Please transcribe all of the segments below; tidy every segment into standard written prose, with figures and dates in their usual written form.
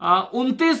29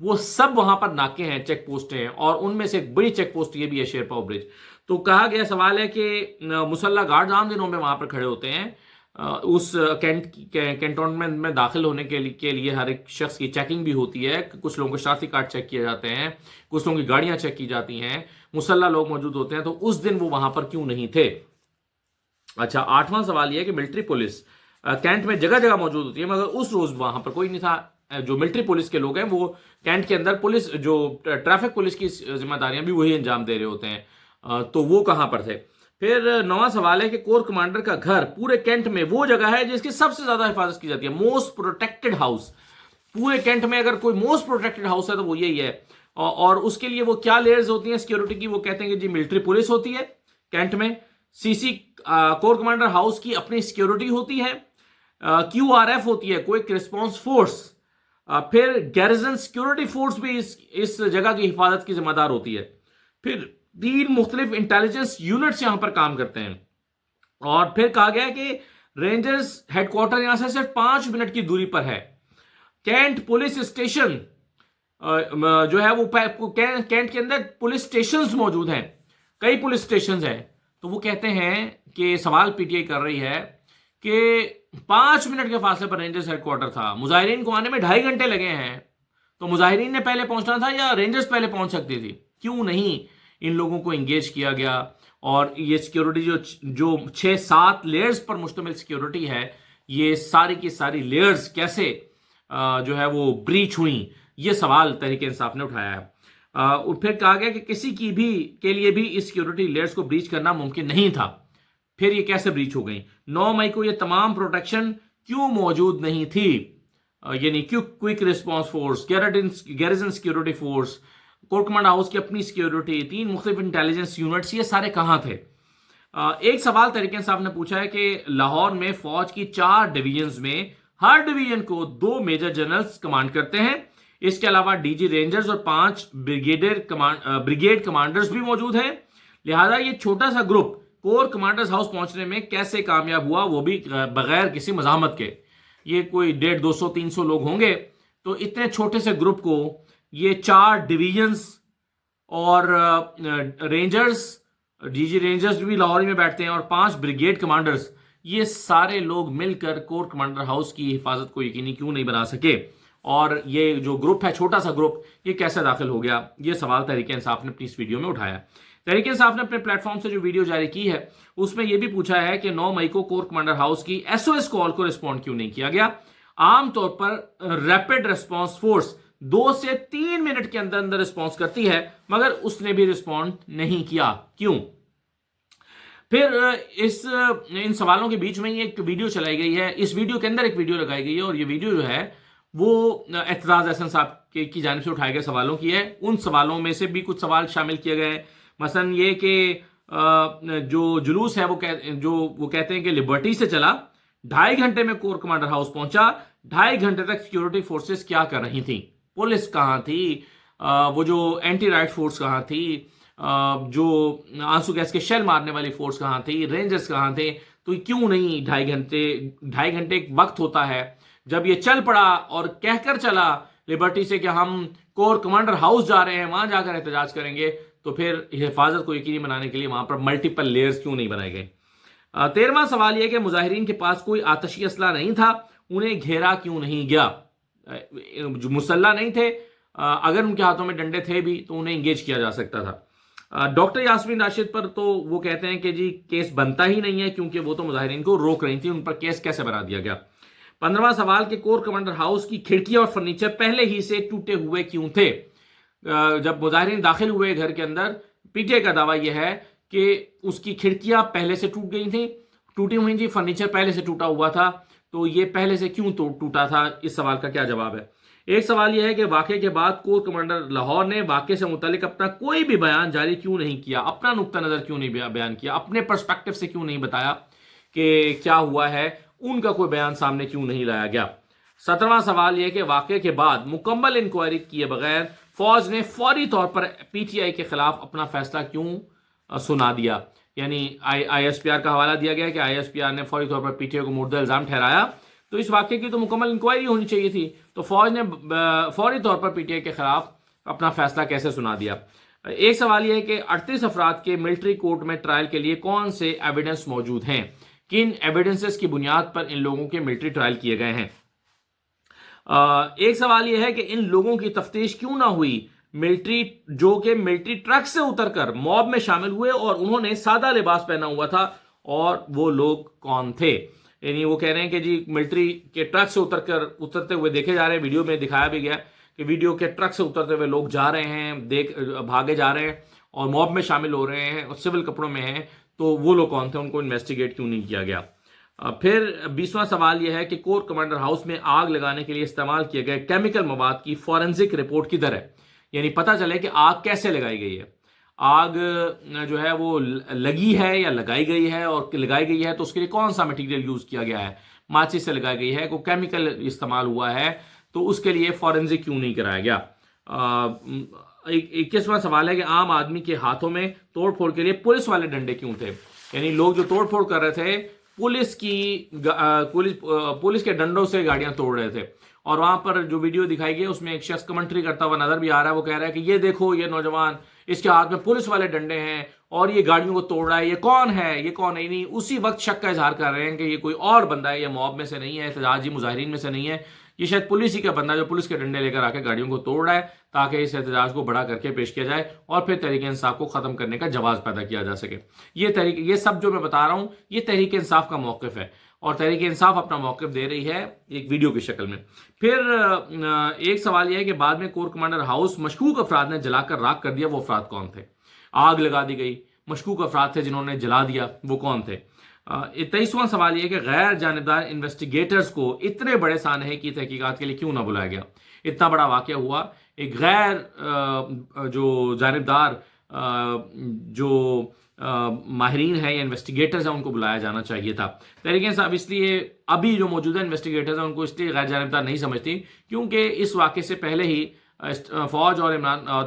وہ سب وہاں پر ناکے ہیں, چیک پوسٹیں ہیں, اور ان میں سے ایک بڑی چیک پوسٹ یہ بھی ہے شیرپاؤ برج. تو کہا گیا سوال ہے کہ مسلح گارڈ عام دنوں میں وہاں پر کھڑے ہوتے ہیں, اس کینٹونمنٹ میں داخل ہونے کے لیے ہر ایک شخص کی چیکنگ بھی ہوتی ہے, کچھ لوگوں کے شناختی کارڈ چیک کیے جاتے ہیں, کچھ لوگوں کی گاڑیاں چیک کی جاتی ہیں, مسلح لوگ موجود ہوتے ہیں, تو اس دن وہ وہاں پر کیوں نہیں تھے. اچھا, 8واں سوال یہ ہے کہ ملٹری پولیس کینٹ میں جگہ جگہ موجود ہوتی ہے, مگر اس روز وہاں پر کوئی نہیں تھا. جو ملٹری پولیس کے لوگ ہیں وہ کینٹ کے اندر پولیس, جو ٹریفک پولیس کی ذمہ داریاں بھی وہی انجام دے رہے ہوتے ہیں, تو وہ کہاں پر تھے. پھر 9واں سوال ہے کہ کور کمانڈر کا گھر پورے کینٹ میں وہ جگہ ہے جس کی سب سے زیادہ حفاظت کی جاتی ہے, موسٹ پروٹیکٹڈ ہاؤس. پورے کینٹ میں اگر کوئی موسٹ پروٹیکٹڈ ہاؤس ہے تو وہ یہی ہے, اور اس کے لیے وہ کیا لیئرز ہوتی ہیں سیکیورٹی کی, وہ کہتے ہیں کہ جی ملٹری پولیس ہوتی ہے کینٹ میں, کور کمانڈر ہاؤس کی اپنی سیکیورٹی ہوتی ہے, QRF ہوتی ہے, کوئک ریسپانس فورس, پھر گیریزن سیکیورٹی فورس بھی اس جگہ کی حفاظت کی ذمہ دار ہوتی ہے, پھر 3 مختلف انٹیلیجنس یونٹس یہاں پر کام کرتے ہیں, اور پھر کہا گیا کہ رینجرز ہیڈ کوارٹر یہاں سے صرف 5 منٹ کی دوری پر ہے. کینٹ پولیس اسٹیشن جو ہے وہ کینٹ کے اندر پولیس اسٹیشنز موجود ہیں, کئی پولیس اسٹیشنز ہیں. تو وہ کہتے ہیں کہ سوال پی ٹی آئی کر رہی ہے کہ 5 منٹ کے فاصلے پر رینجرز ہیڈ کوارٹر تھا, مظاہرین کو آنے میں 2.5 گھنٹے لگے ہیں, تو مظاہرین نے پہلے پہنچنا تھا یا رینجرز پہلے پہنچ سکتی تھی؟ کیوں نہیں ان لوگوں کو انگیج کیا گیا؟ اور یہ سیکیورٹی جو 6-7 لیئرز پر مشتمل سیکیورٹی ہے, یہ ساری کی ساری لیئرز کیسے جو ہے وہ بریچ ہوئیں, یہ سوال تحریک انصاف نے اٹھایا ہے. اور پھر کہا گیا کہ کسی کے لیے بھی اس سیکیورٹی لیئرز کو بریچ کرنا ممکن نہیں تھا. پھر یہ کیسے بریچ ہو گئی؟ 9 مئی کو یہ تمام پروٹیکشن کیوں موجود نہیں تھی, یعنی quick response force, garrison security force, core command house کی اپنی سیکیورٹی, 3 مختلف انٹیلیجنس یونٹس, یہ سارے کہاں تھے؟ ایک سوال تحریک انصاف نے پوچھا ہے کہ لاہور میں فوج کی 4 ڈویژنز میں ہر ڈویژن کو 2 میجر جنرلز کمانڈ کرتے ہیں. اس کے علاوہ ڈی جی رینجرز اور 5 بریگیڈ کمانڈرز بھی موجود ہیں. لہذا یہ چھوٹا سا گروپ کور کمانڈرز ہاؤس پہنچنے میں کیسے کامیاب ہوا, وہ بھی بغیر کسی مزاحمت کے. یہ کوئی 150, 200, 300 لوگ ہوں گے, تو اتنے چھوٹے سے گروپ کو یہ 4 ڈویژنز اور رینجرز, ڈی جی رینجرز بھی لاہور میں بیٹھتے ہیں, اور 5 بریگیڈ کمانڈرز, یہ سارے لوگ مل کر کور کمانڈر ہاؤس کی حفاظت کو یقینی کیوں نہیں بنا سکے, اور یہ جو گروپ ہے چھوٹا سا گروپ, یہ کیسے داخل ہو گیا؟ یہ سوال تحریک انصاف نے اپنی اس ویڈیو میں اٹھایا. تحریک انصاف نے اپنے پلیٹ فارم سے جو ویڈیو جاری کی ہے اس میں یہ بھی پوچھا ہے کہ 9 مئی کو کور کمانڈر ہاؤس کی SOS کال کو رسپونڈ کیوں نہیں کیا گیا؟ عام طور پر ریپڈ ریسپانس فورس 2 سے 3 منٹ کے اندر اندر رسپانس کرتی ہے, مگر اس نے بھی رسپونڈ نہیں کیا, کیوں؟ پھر ان سوالوں کے بیچ میں ایک ویڈیو چلائی گئی ہے, اس ویڈیو کے اندر ایک ویڈیو لگائی گئی ہے, اور یہ ویڈیو جو ہے وہ اعتراض احسن صاحب کی جانب سے اٹھائے گئے سوالوں کی ہے. ان سوالوں میں سے بھی کچھ سوال شامل کیے گئے ہیں, مثلا یہ کہ جو جلوس ہے وہ کہتے ہیں کہ لبرٹی سے چلا, 2.5 گھنٹے میں کور کمانڈر ہاؤس پہنچا, 2.5 گھنٹے تک سیکیورٹی فورسز کیا کر رہی تھیں؟ پولیس کہاں تھی؟ وہ جو اینٹی رائٹ فورس کہاں تھی؟ جو آنسو گیس کے شیل مارنے والی فورس کہاں تھی؟ رینجرز کہاں تھے؟ تو کیوں نہیں 2.5 گھنٹے ایک وقت ہوتا ہے جب یہ چل پڑا اور کہہ کر چلا لبرٹی سے کہ ہم کور کمانڈر ہاؤس جا رہے ہیں, وہاں جا کر احتجاج کریں گے, تو پھر حفاظت کو یقینی بنانے کے لیے وہاں پر ملٹیپل لیئرز کیوں نہیں بنائے گئے؟ 13واں سوال یہ کہ مظاہرین کے پاس کوئی آتشی اسلحہ نہیں تھا, انہیں گھیرا کیوں نہیں گیا؟ جو مسلح نہیں تھے, اگر ان کے ہاتھوں میں ڈنڈے تھے بھی تو انہیں انگیج کیا جا سکتا تھا. ڈاکٹر یاسمین راشد پر تو وہ کہتے ہیں کہ جی کیس بنتا ہی نہیں ہے, کیونکہ وہ تو مظاہرین کو روک رہی تھی, ان پر کیس کیسے بنا دیا گیا؟ 15واں سوال کہ کور کمانڈر ہاؤس کی کھڑکیاں اور فرنیچر پہلے ہی سے ٹوٹے ہوئے کیوں تھے؟ جب مظاہرین داخل ہوئے گھر کے اندر, پی ٹی آئی کا دعویٰ یہ ہے کہ اس کی کھڑکیاں پہلے سے ٹوٹی ہوئی تھی, فرنیچر پہلے سے ٹوٹا ہوا تھا, تو یہ پہلے سے کیوں ٹوٹا تھا؟ اس سوال کا کیا جواب ہے؟ ایک سوال یہ ہے کہ واقعے کے بعد کور کمانڈر لاہور نے واقعے سے متعلق اپنا کوئی بھی بیان جاری کیوں نہیں کیا, اپنا نقطہ نظر کیوں نہیں بیان کیا, اپنے پرسپیکٹو سے کیوں نہیں بتایا کہ کیا ہوا ہے, ان کا کوئی بیان سامنے کیوں نہیں لایا گیا؟ 17واں سوال یہ کہ واقعے کے بعد مکمل انکوائری کیے بغیر فوج نے فوری طور پر پی ٹی آئی کے خلاف اپنا فیصلہ کیوں سنا دیا؟ یعنی آئی ایس پی آر کا حوالہ دیا گیا کہ آئی ایس پی آر نے فوری طور پر پی ٹی آئی کو مورد الزام ٹھہرایا, تو اس واقعے کی تو مکمل انکوائری ہونی چاہیے تھی. تو فوج نے فوری طور پر پی ٹی آئی کے خلاف اپنا فیصلہ کیسے سنا دیا؟ ایک سوال یہ ہے کہ 38 افراد کے ملٹری کورٹ میں ٹرائل کے لیے کون سے ایویڈنس موجود ہیں؟ کن ایویڈنسز کی بنیاد پر ان لوگوں کے ملٹری ٹرائل کیے گئے ہیں؟ ایک سوال یہ ہے کہ ان لوگوں کی تفتیش کیوں نہ ہوئی جو کہ ملٹری ٹرک سے اتر کر موب میں شامل ہوئے اور انہوں نے سادہ لباس پہنا ہوا تھا، اور وہ لوگ کون تھے؟ یعنی وہ کہہ رہے ہیں کہ جی ملٹری کے ٹرک سے اترتے ہوئے دیکھے جا رہے ہیں، ویڈیو میں دکھایا بھی گیا کہ ویڈیو کے ٹرک سے اترتے ہوئے لوگ جا رہے ہیں، بھاگے جا رہے ہیں اور موب میں شامل ہو رہے ہیں اور سول کپڑوں میں ہیں. تو وہ لوگ کون تھے؟ ان کو انویسٹیگیٹ کیوں نہیں کیا گیا؟ پھر 20واں سوال یہ ہے کہ کور کمانڈر ہاؤس میں آگ لگانے کے لیے استعمال کیے گئے کیمیکل مواد کی فورنزک رپورٹ کدھر ہے؟ یعنی پتہ چلے کہ آگ کیسے لگائی گئی ہے. آگ جو ہے وہ لگی ہے یا لگائی گئی ہے، اور لگائی گئی ہے تو اس کے لیے کون سا مٹیریل یوز کیا گیا ہے؟ ماچس سے لگائی گئی ہے، کوئی کیمیکل استعمال ہوا ہے تو اس کے لیے فورنزک کیوں نہیں کرایا گیا؟ 21واں سوال ہے کہ عام آدمی کے ہاتھوں میں توڑ پھوڑ کے لیے پولیس والے ڈنڈے کیوں تھے؟ یعنی لوگ جو توڑ پھوڑ کر رہے تھے پولیس کے ڈنڈوں سے گاڑیاں توڑ رہے تھے. اور وہاں پر جو ویڈیو دکھائی گئی اس میں ایک شخص کمنٹری کرتا ہوا نظر بھی آ رہا ہے. وہ کہہ رہا ہے کہ یہ دیکھو، یہ نوجوان، اس کے ہاتھ میں پولیس والے ڈنڈے ہیں اور یہ گاڑیوں کو توڑ رہا ہے، یہ کون ہے، یہ کون ہے؟ نہیں، اسی وقت شک کا اظہار کر رہے ہیں کہ یہ کوئی اور بندہ ہے، یہ موب میں سے نہیں ہے، احتجاجی مظاہرین میں سے نہیں ہے، یہ شاید پولیس ہی کا بندہ جو پولیس کے ڈنڈے لے کر آ کے گاڑیوں کو توڑ رہا ہے تاکہ اس احتجاج کو بڑا کر کے پیش کیا جائے اور پھر تحریک انصاف کو ختم کرنے کا جواز پیدا کیا جا سکے. یہ سب جو میں بتا رہا ہوں یہ تحریک انصاف کا موقف ہے، اور تحریک انصاف اپنا موقف دے رہی ہے ایک ویڈیو کی شکل میں. پھر ایک سوال یہ ہے کہ بعد میں کور کمانڈر ہاؤس مشکوک افراد نے جلا کر راکھ کر دیا، وہ افراد کون تھے؟ آگ لگا دی گئی، مشکوک افراد تھے جنہوں نے جلا دیا، وہ کون تھے؟ 23واں سوال یہ ہے کہ غیر جانبدار انویسٹیگیٹرز کو اتنے بڑے سانحے کی تحقیقات کے لیے کیوں نہ بلایا گیا؟ اتنا بڑا واقعہ ہوا، ایک غیر جو جانبدار جو ماہرین ہیں یا انویسٹیگیٹرز ہیں ان کو بلایا جانا چاہیے تھا. تحریک انصاف اس لیے ابھی جو موجودہ انویسٹیگیٹرز ہیں ان کو اس لیے غیر جانبدار نہیں سمجھتی کیونکہ اس واقعے سے پہلے ہی فوج اور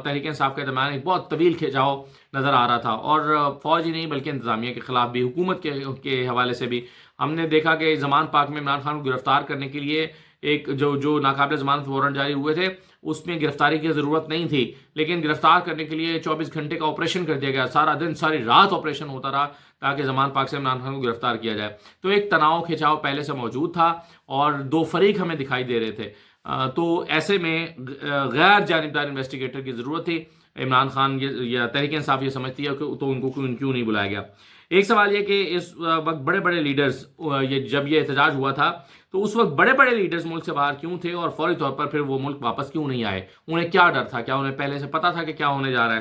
تحریک انصاف کے درمیان ایک بہت طویل کھینچاؤ نظر آ رہا تھا، اور فوج ہی نہیں بلکہ انتظامیہ کے خلاف بھی، حکومت کے حوالے سے بھی. ہم نے دیکھا کہ زمان پاک میں عمران خان کو گرفتار کرنے کے لیے ایک جو ناقابل ضمانت وارنٹ جاری ہوئے تھے اس میں گرفتاری کی ضرورت نہیں تھی، لیکن گرفتار کرنے کے لیے 24 گھنٹے کا آپریشن کر دیا گیا، سارا دن ساری رات آپریشن ہوتا رہا تاکہ زمان پاک سے عمران خان کو گرفتار کیا جائے. تو ایک تناؤ کھینچاؤ پہلے سے موجود تھا اور دو فریق ہمیں دکھائی دے رہے تھے. تو ایسے میں غیر جانبدار انویسٹیگیٹر کی ضرورت تھی. عمران خان یا تحریک انصاف یہ سمجھتی ہے تو ان کو کیوں نہیں بلایا گیا؟ ایک سوال یہ کہ اس وقت بڑے بڑے لیڈرز جب یہ احتجاج ہوا تھا تو اس وقت بڑے بڑے لیڈرز ملک سے باہر کیوں تھے اور فوری طور پر پھر وہ ملک واپس کیوں نہیں آئے؟ انہیں کیا ڈر تھا؟ کیا انہیں پہلے سے پتا تھا کہ کیا ہونے جا رہا ہے؟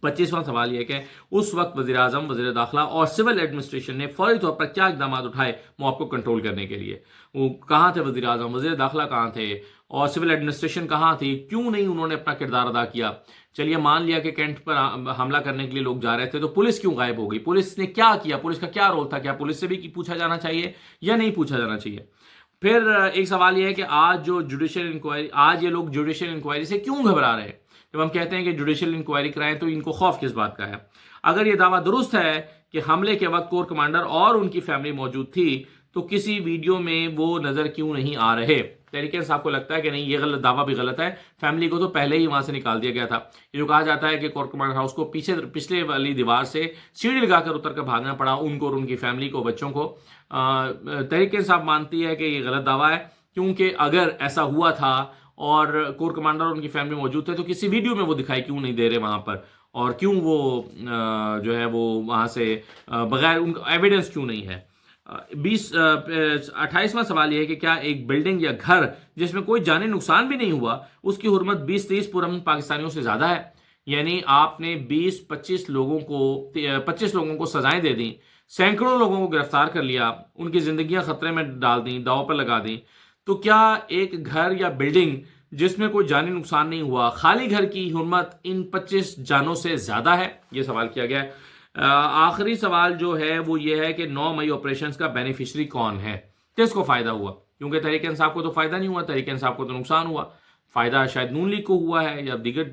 25واں سوال یہ کہ اس وقت وزیر اعظم، وزیر داخلہ اور سول ایڈمنسٹریشن نے فوری طور پر کیا اقدامات اٹھائے موب کو کنٹرول کرنے کے لیے؟ وہ کہاں تھے؟ وزیر اعظم، وزیر داخلہ کہاں تھے اور سول ایڈمنسٹریشن کہاں تھی؟ کیوں نہیں انہوں نے اپنا کردار ادا کیا؟ چلیے مان لیا کہ کینٹ پر حملہ کرنے کے لیے لوگ جا رہے تھے تو پولیس کیوں غائب ہو گئی؟ پولیس نے کیا کیا؟ پولیس کا کیا رول تھا؟ کیا پولیس سے بھی پوچھا جانا چاہیے یا نہیں پوچھا جانا چاہیے؟ پھر ایک سوال یہ ہے کہ آج یہ لوگ جوڈیشل انکوائری سے کیوں گھبرا رہے ہیں؟ جب ہم کہتے ہیں کہ جوڈیشل انکوائری کرائیں تو ان کو خوف کس بات کا ہے؟ اگر یہ دعویٰ درست ہے کہ حملے کے وقت کور کمانڈر اور ان کی فیملی موجود تھی تو کسی ویڈیو میں وہ نظر کیوں نہیں آ رہے؟ تحریک انصاف کو لگتا ہے کہ نہیں، یہ غلط دعویٰ بھی غلط ہے، فیملی کو تو پہلے ہی وہاں سے نکال دیا گیا تھا. یہ جو کہا جاتا ہے کہ کور کمانڈر ہاؤس کو پچھلے والی دیوار سے سیڑھی لگا کر اتر کر بھاگنا پڑا ان کو اور ان کی فیملی کو، بچوں کو، تحریک انصاف مانتی ہے کہ یہ غلط دعویٰ ہے کیونکہ اگر ایسا ہوا تھا اور کور کمانڈر اور ان کی فیملی موجود تھے تو کسی ویڈیو میں وہ دکھائی کیوں نہیں دے رہے وہاں پر، اور کیوں وہ جو ہے وہ وہاں سے بغیر ان کا ایویڈنس کیوں نہیں ہے؟ 28واں سوال یہ ہے کہ کیا ایک بلڈنگ یا گھر جس میں کوئی جانی نقصان بھی نہیں ہوا اس کی حرمت 20-30 پرامن پاکستانیوں سے زیادہ ہے؟ یعنی آپ نے 25 لوگوں کو سزائیں دے دیں، سینکڑوں لوگوں کو گرفتار کر لیا، ان کی زندگیاں خطرے میں ڈال دیں، داؤ پر لگا دیں، تو کیا ایک گھر یا بلڈنگ جس میں کوئی جانی نقصان نہیں ہوا، خالی گھر کی حرمت ان 25 جانوں سے زیادہ ہے؟ یہ سوال کیا گیا ہے. آخری سوال جو ہے وہ یہ ہے کہ 9 مئی آپریشنز کا بینیفیشری کون ہے؟ کس کو فائدہ ہوا؟ کیونکہ تحریک انصاف کو تو فائدہ نہیں ہوا، تحریک انصاف کو تو نقصان ہوا. فائدہ شاید نون لیگ کو ہوا ہے یا دیگر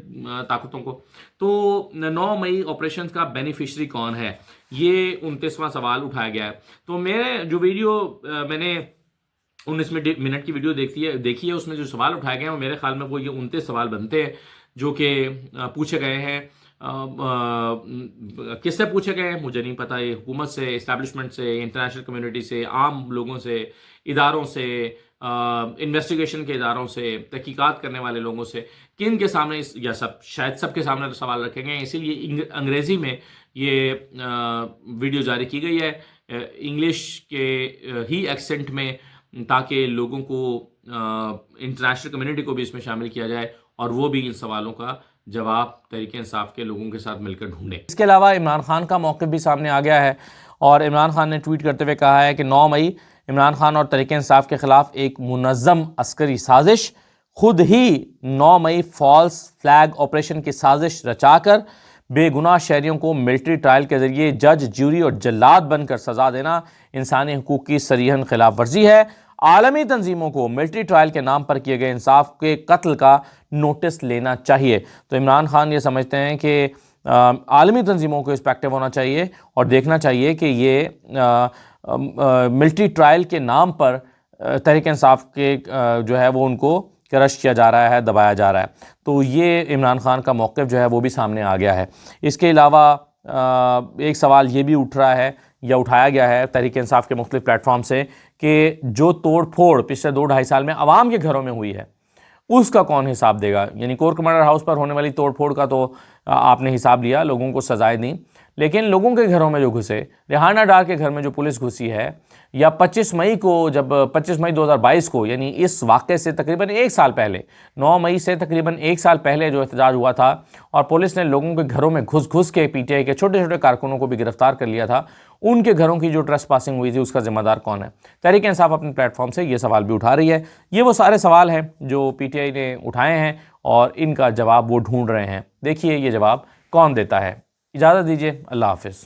طاقتوں کو. تو 9 مئی آپریشنز کا بینیفیشری کون ہے؟ یہ 29واں سوال اٹھایا گیا ہے. تو میرے جو ویڈیو میں نے 19 منٹ کی ویڈیو دیکھیے، اس میں جو سوال اٹھائے گئے ہیں وہ میرے خیال میں وہ یہ 29 سوال بنتے ہیں جو کہ پوچھے گئے ہیں. کس سے پوچھے گئے ہیں مجھے نہیں پتا، یہ حکومت سے، اسٹیبلشمنٹ سے، انٹرنیشنل کمیونٹی سے، عام لوگوں سے، اداروں سے، انویسٹیگیشن کے اداروں سے، تحقیقات کرنے والے لوگوں سے، کن کے سامنے یا شاید سب کے سامنے سوال رکھے گئے ہیں. اسی لیے انگریزی میں یہ ویڈیو جاری کی گئی ہے، انگلش کے ہی ایکسنٹ میں، تاکہ لوگوں کو، انٹرنیشنل کمیونٹی کو بھی اس میں شامل کیا جائے اور وہ بھی ان سوالوں کا جواب تحریک انصاف کے لوگوں کے ساتھ مل کر ڈھونڈیں. اس کے علاوہ عمران خان کا موقف بھی سامنے آ گیا ہے، اور عمران خان نے ٹویٹ کرتے ہوئے کہا ہے کہ 9 مئی عمران خان اور تحریک انصاف کے خلاف ایک منظم عسکری سازش، خود ہی 9 مئی فالس فلیگ آپریشن کی سازش رچا کر بے گناہ شہریوں کو ملٹری ٹرائل کے ذریعے جج، جیوری اور جلاد بن کر سزا دینا انسانی حقوق کی صریحاً خلاف ورزی ہے. عالمی تنظیموں کو ملٹری ٹرائل کے نام پر کیے گئے انصاف کے قتل کا نوٹس لینا چاہیے. تو عمران خان یہ سمجھتے ہیں کہ عالمی تنظیموں کو اس پہ ایکٹیو ہونا چاہیے اور دیکھنا چاہیے کہ یہ ملٹری ٹرائل کے نام پر تحریک انصاف کے جو ہے وہ ان کو کرش کیا جا رہا ہے، دبایا جا رہا ہے. تو یہ عمران خان کا موقف جو ہے وہ بھی سامنے آ گیا ہے. اس کے علاوہ ایک سوال یہ بھی اٹھ رہا ہے یا اٹھایا گیا ہے تحریک انصاف کے مختلف پلیٹ فارم سے کہ جو توڑ پھوڑ پچھلے 2-2.5 سال میں عوام کے گھروں میں ہوئی ہے اس کا کون حساب دے گا. یعنی کور کمانڈر ہاؤس پر ہونے والی توڑ پھوڑ کا تو آپ نے حساب لیا، لوگوں کو سزائیں دیں، لیکن لوگوں کے گھروں میں جو گھسے، ریحانہ ڈار کے گھر میں جو پولیس گھسی ہے، یا 25 مئی کو، جب 25 مئی 2022 کو، یعنی اس واقعے سے تقریباً 1 سال پہلے، 9 مئی سے تقریباً 1 سال پہلے جو احتجاج ہوا تھا اور پولیس نے لوگوں کے گھروں میں گھس کے پی ٹی آئی کے چھوٹے چھوٹے کارکنوں کو بھی گرفتار کر لیا تھا، ان کے گھروں کی جو ٹریس پاسنگ ہوئی تھی اس کا ذمہ دار کون ہے؟ تحریک انصاف اپنے پلیٹ فارم سے یہ سوال بھی اٹھا رہی ہے. یہ وہ سارے سوال ہیں جو پی ٹی آئی نے اٹھائے ہیں اور ان کا جواب وہ ڈھونڈ رہے ہیں. دیکھیے یہ جواب کون دیتا ہے. اجازت دیجیے، اللہ حافظ.